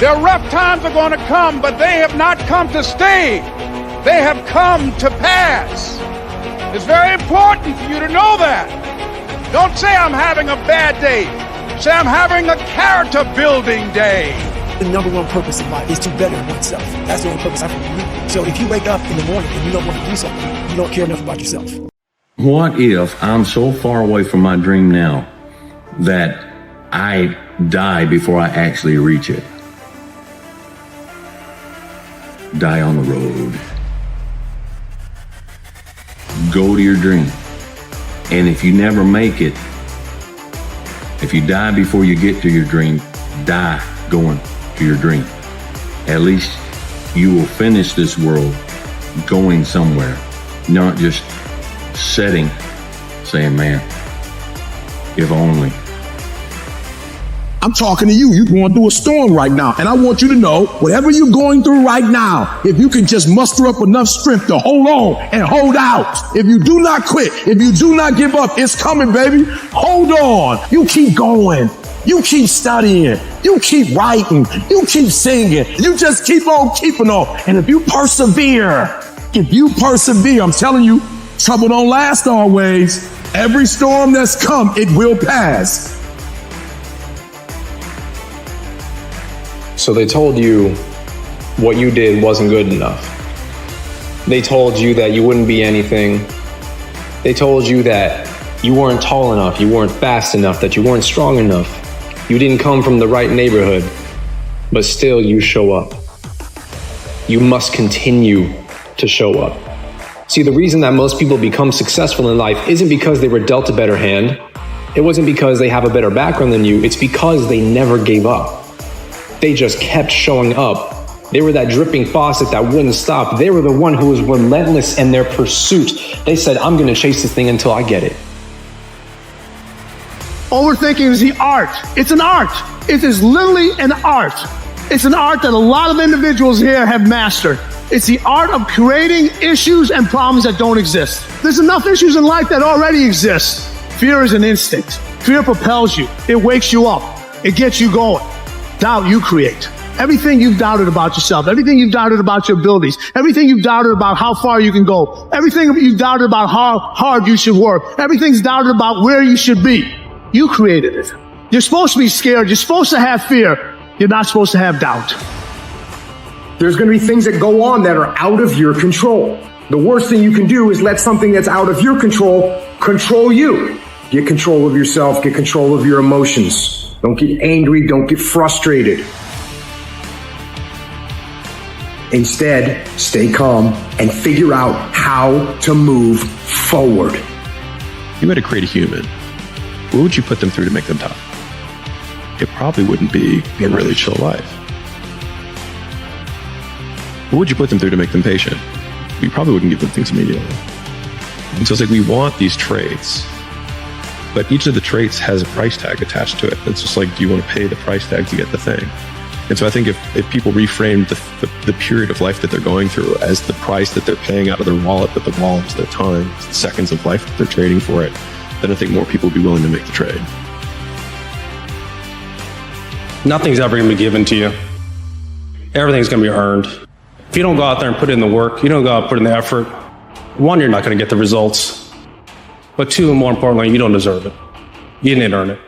Their rough times are going to come, but they have not come to stay. They have come to pass. It's very important for you to know that. Don't say I'm having a bad day. Say I'm having a character building day. The number one purpose of life is to better oneself. That's the only purpose I can believe. So if you wake up in the morning and you don't want to do something, you don't care enough about yourself. What if I'm so far away from my dream now that I die before I actually reach it? Die on the road. Go to your dream. And if you never make it, if you die before you get to your dream, die going to your dream. At least you will finish this world going somewhere, not just sitting, saying, man, if only. I'm talking to you. You're going through a storm right now. And I want you to know, whatever you're going through right now, if you can just muster up enough strength to hold on and hold out. If you do not quit, if you do not give up, it's coming, baby. Hold on. You keep going. You keep studying. You keep writing. You keep singing. You just keep on keeping on. And if you persevere, I'm telling you, trouble don't last always. Every storm that's come, it will pass. So they told you what you did wasn't good enough. They told you that you wouldn't be anything. They told you that you weren't tall enough, you weren't fast enough, that you weren't strong enough. You didn't come from the right neighborhood, but still you show up. You must continue to show up. See, the reason that most people become successful in life isn't because they were dealt a better hand. It wasn't because they have a better background than you. It's because they never gave up. They just kept showing up. They were that dripping faucet that wouldn't stop. They were the one who was relentless in their pursuit. They said, I'm gonna chase this thing until I get it. Overthinking is the art. It's an art. It is literally an art. It's an art that a lot of individuals here have mastered. It's the art of creating issues and problems that don't exist. There's enough issues in life that already exist. Fear is an instinct. Fear propels you. It wakes you up. It gets you going. Doubt you create. Everything you've doubted about yourself, everything you've doubted about your abilities, everything you've doubted about how far you can go, everything you've doubted about how hard you should work, everything's doubted about where you should be. You created it. You're supposed to be scared. You're supposed to have fear. You're not supposed to have doubt. There's going to be things that go on that are out of your control. The worst thing you can do is let something that's out of your control you. Get control of yourself. Get control of your emotions. Don't get angry. Don't get frustrated. Instead, stay calm and figure out how to move forward. You had to create a human. What would you put them through to make them tough? It probably wouldn't be a really chill life. What would you put them through to make them patient? You probably wouldn't give them things immediately. And so it's like we want these traits, but each of the traits has a price tag attached to it. It's just like, do you want to pay the price tag to get the thing? And so I think if people reframe the period of life that they're going through as the price that they're paying out of their wallet, but the wallet is their time, it's the seconds of life that they're trading for it, then I think more people would be willing to make the trade. Nothing's ever gonna be given to you. Everything's gonna be earned. If you don't go out there and put in the work, you don't go out and put in the effort, one, you're not gonna get the results. But two, and more importantly, you don't deserve it. You didn't earn it.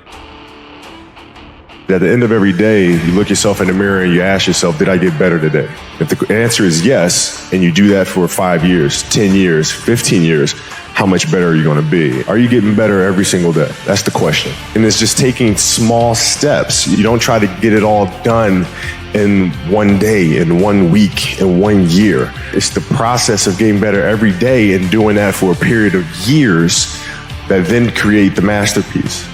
At the end of every day, you look yourself in the mirror and you ask yourself, did I get better today? If the answer is yes, and you do that for 5 years, 10 years, 15 years, how much better are you going to be? Are you getting better every single day? That's the question. And it's just taking small steps. You don't try to get it all done in one day, in 1 week, in 1 year. It's the process of getting better every day and doing that for a period of years that then create the masterpiece.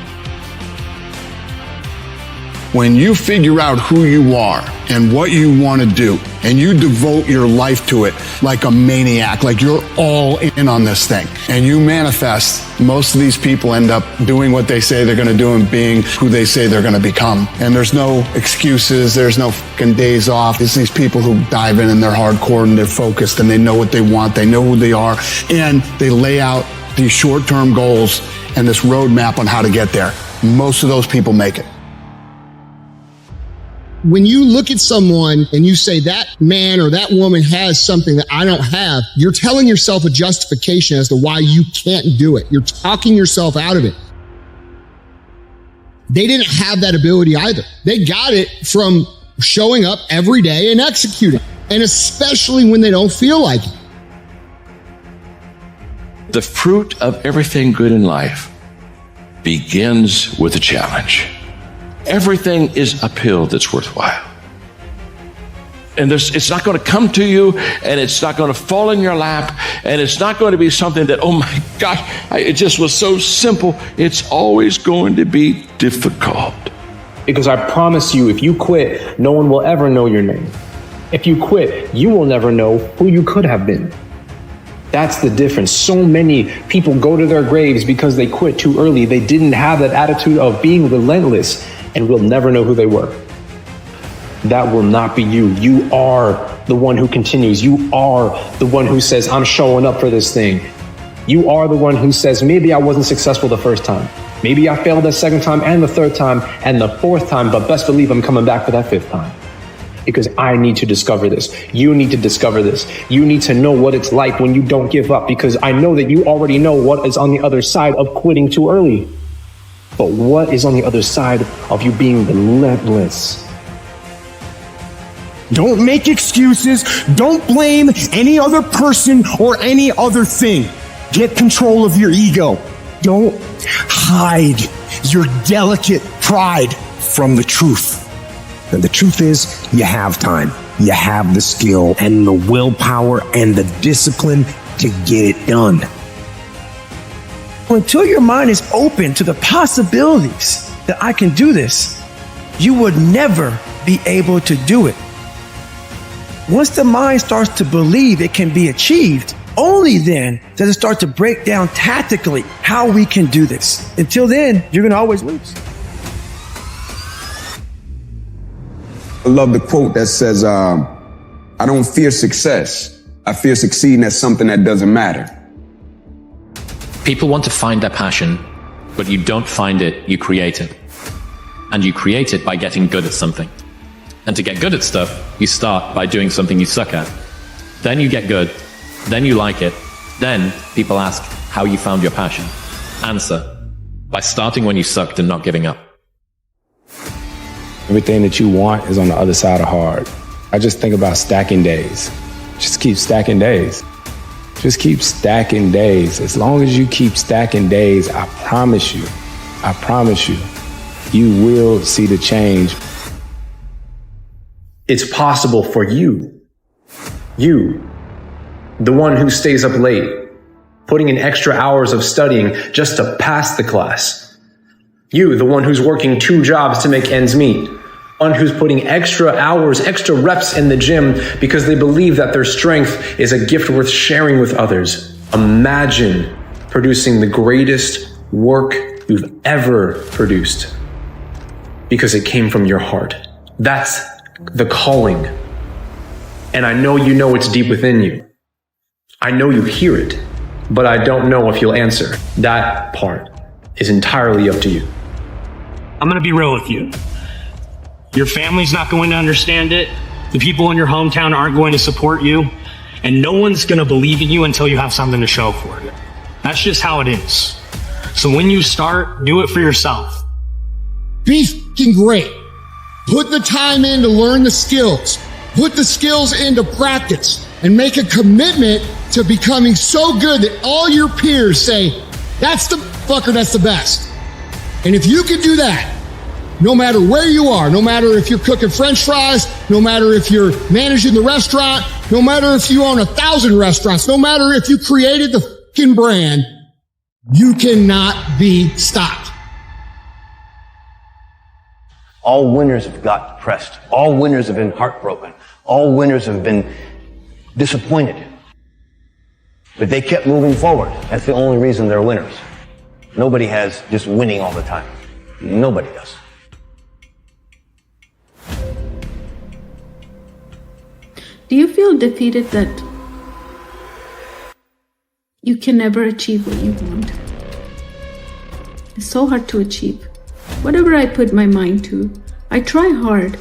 When you figure out who you are and what you want to do, and you devote your life to it like a maniac, like you're all in on this thing, and you manifest, most of these people end up doing what they say they're going to do and being who they say they're going to become. And there's no excuses. There's no fucking days off. It's these people who dive in and they're hardcore and they're focused and they know what they want. They know who they are, and they lay out these short-term goals and this roadmap on how to get there. Most of those people make it. When you look at someone and you say that man or that woman has something that I don't have, you're telling yourself a justification as to why you can't do it. You're talking yourself out of it. They didn't have that ability either. They got it from showing up every day and executing, and especially when they don't feel like it. The fruit of everything good in life begins with a challenge. Everything is uphill that's worthwhile. And it's not going to come to you, and it's not going to fall in your lap, and it's not going to be something that, oh my gosh, it just was so simple. It's always going to be difficult. Because I promise you, if you quit, no one will ever know your name. If you quit, you will never know who you could have been. That's the difference. So many people go to their graves because they quit too early. They didn't have that attitude of being relentless, and will never know who they were. That will not be you. You are the one who continues. You are the one who says, I'm showing up for this thing. You are the one who says, maybe I wasn't successful the first time. Maybe I failed the second time and the third time and the fourth time, but best believe I'm coming back for that fifth time. Because I need to discover this. You need to discover this. You need to know what it's like when you don't give up, because I know that you already know what is on the other side of quitting too early. But what is on the other side of you being relentless? Don't make excuses. Don't blame any other person or any other thing. Get control of your ego. Don't hide your delicate pride from the truth. And the truth is, you have time. You have the skill and the willpower and the discipline to get it done. Until your mind is open to the possibilities that I can do this, you would never be able to do it. Once the mind starts to believe it can be achieved, only then does it start to break down tactically how we can do this. Until then, you're going to always lose. I love the quote that says, I don't fear success. I fear succeeding at something that doesn't matter. People want to find their passion, but you don't find it, you create it. And you create it by getting good at something. And to get good at stuff, you start by doing something you suck at. Then you get good, then you like it. Then people ask how you found your passion. Answer, by starting when you sucked and not giving up. Everything that you want is on the other side of hard. I just think about stacking days. Just keep stacking days. Just keep stacking days. As long as you keep stacking days, I promise you, you will see the change. It's possible for you. You, the one who stays up late, putting in extra hours of studying just to pass the class. You, the one who's working 2 jobs to make ends meet. One who's putting extra hours, extra reps in the gym because they believe that their strength is a gift worth sharing with others. Imagine producing the greatest work you've ever produced because it came from your heart. That's the calling. And I know you know it's deep within you. I know you hear it, but I don't know if you'll answer. That part is entirely up to you. I'm going to be real with you. Your family's not going to understand it. The people in your hometown aren't going to support you. And no one's going to believe in you until you have something to show for it. That's just how it is. So when you start, do it for yourself. Be f***ing great. Put the time in to learn the skills. Put the skills into practice. And make a commitment to becoming so good that all your peers say, that's the fucker, that's the best. And if you can do that, no matter where you are, no matter if you're cooking French fries, no matter if you're managing the restaurant, no matter if you own 1,000 restaurants, no matter if you created the fucking brand, you cannot be stopped. All winners have got depressed. All winners have been heartbroken. All winners have been disappointed. But they kept moving forward. That's the only reason they're winners. Nobody has just winning all the time. Nobody does. Do you feel defeated that you can never achieve what you want? It's so hard to achieve. Whatever I put my mind to, I try hard,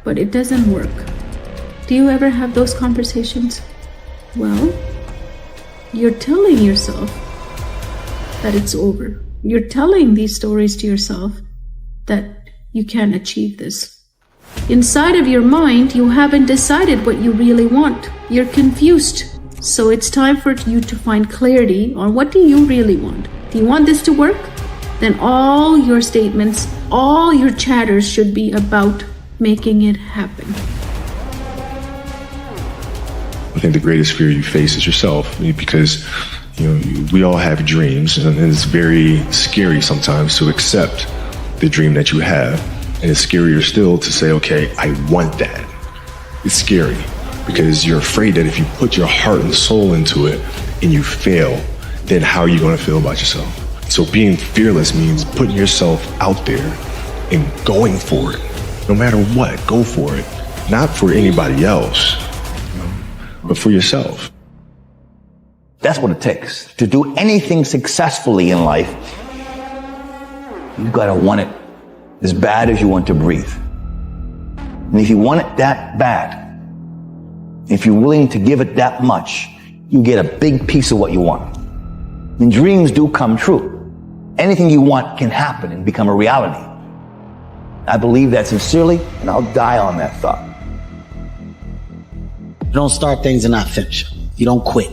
but it doesn't work. Do you ever have those conversations? Well, you're telling yourself that it's over. You're telling these stories to yourself that you can't achieve this. Inside of your mind, you haven't decided what you really want. You're confused. So it's time for you to find clarity on what do you really want. Do you want this to work? Then all your statements, all your chatters should be about making it happen. I think the greatest fear you face is yourself, because we all have dreams, and it's very scary sometimes to accept the dream that you have, and it's scarier still to say, okay, I want that. It's scary because you're afraid that if you put your heart and soul into it and you fail, then how are you going to feel about yourself? So being fearless means putting yourself out there and going for it. No matter what, go for it. Not for anybody else, but for yourself. That's what it takes. To do anything successfully in life, you've got to want it as bad as you want to breathe. And if you want it that bad, if you're willing to give it that much, you get a big piece of what you want. And dreams do come true. Anything you want can happen and become a reality. I believe that sincerely, and I'll die on that thought. You don't start things and not finish them. You don't quit.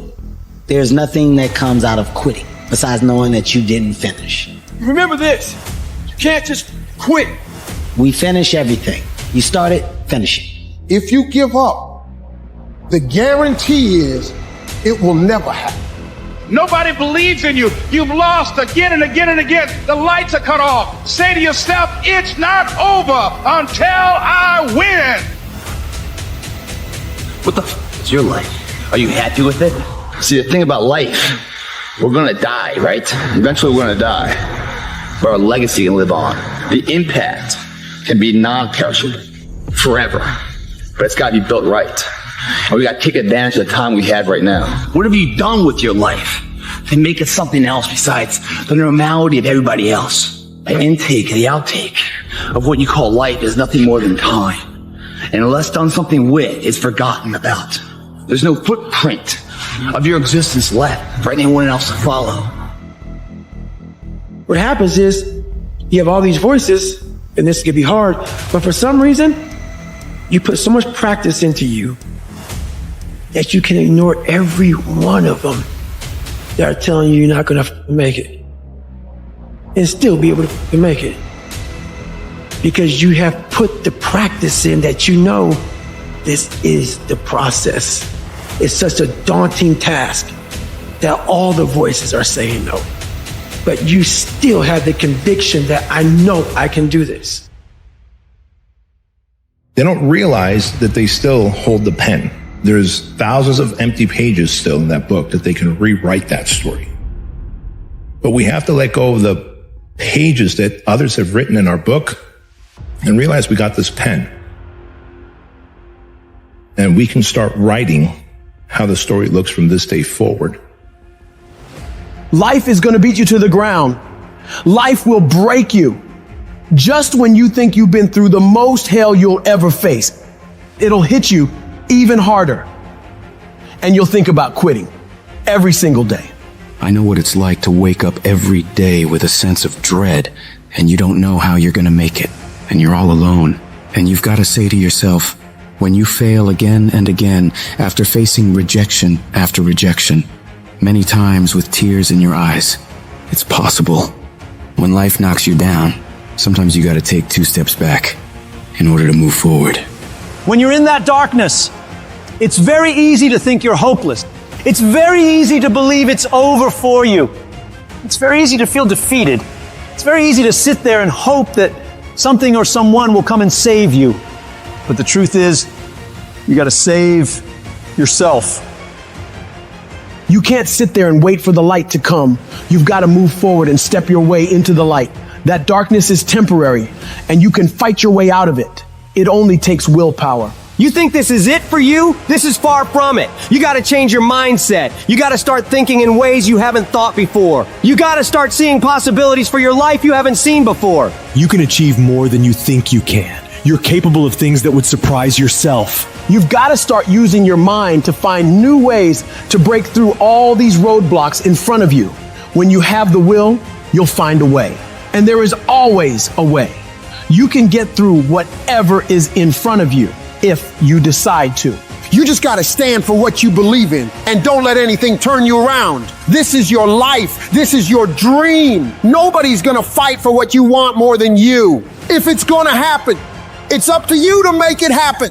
There's nothing that comes out of quitting besides knowing that you didn't finish. Remember this. You can't just quit. We finish everything. You start it, finish it. If you give up, the guarantee is it will never happen. Nobody believes in you. You've lost again and again and again. The lights are cut off. Say to yourself, it's not over until I win. What the f is your life? Are you happy with it? See, the thing about life, we're gonna die, right? Eventually we're gonna die. But our legacy can live on. The impact can be non-perishable forever. But it's gotta be built right. And we gotta take advantage of the time we have right now. What have you done with your life to make it something else besides the normality of everybody else? The intake and the outtake of what you call life is nothing more than time. And unless done something with, it's forgotten about. There's no footprint of your existence left for anyone else to follow. What happens is you have all these voices, and this can be hard, but for some reason, you put so much practice into you that you can ignore every one of them that are telling you you're not going to make it and still be able to make it. Because you have put the practice in that you know this is the process. It's such a daunting task that all the voices are saying no. But you still have the conviction that I know I can do this. They don't realize that they still hold the pen. There's thousands of empty pages still in that book that they can rewrite that story. But we have to let go of the pages that others have written in our book and realize we got this pen. And we can start writing how the story looks from this day forward. Life is going to beat you to the ground. Life will break you. Just when you think you've been through the most hell you'll ever face, it'll hit you even harder. And you'll think about quitting every single day. I know what it's like to wake up every day with a sense of dread, and you don't know how you're going to make it, and you're all alone. And you've got to say to yourself, when you fail again and again, after facing rejection after rejection, many times with tears in your eyes, it's possible. When life knocks you down, sometimes you got to take 2 steps back in order to move forward. When you're in that darkness, it's very easy to think you're hopeless. It's very easy to believe it's over for you. It's very easy to feel defeated. It's very easy to sit there and hope that something or someone will come and save you. But the truth is, you got to save yourself. You can't sit there and wait for the light to come. You've got to move forward and step your way into the light. That darkness is temporary, and you can fight your way out of it. It only takes willpower. You think this is it for you? This is far from it. You got to change your mindset. You got to start thinking in ways you haven't thought before. You got to start seeing possibilities for your life you haven't seen before. You can achieve more than you think you can. you're capable of things that would surprise yourself. You've got to start using your mind to find new ways to break through all these roadblocks in front of you. When you have the will, you'll find a way. And there is always a way. You can get through whatever is in front of you if you decide to. You just got to stand for what you believe in and don't let anything turn you around. This is your life. This is your dream. Nobody's going to fight for what you want more than you. If it's going to happen, it's up to you to make it happen.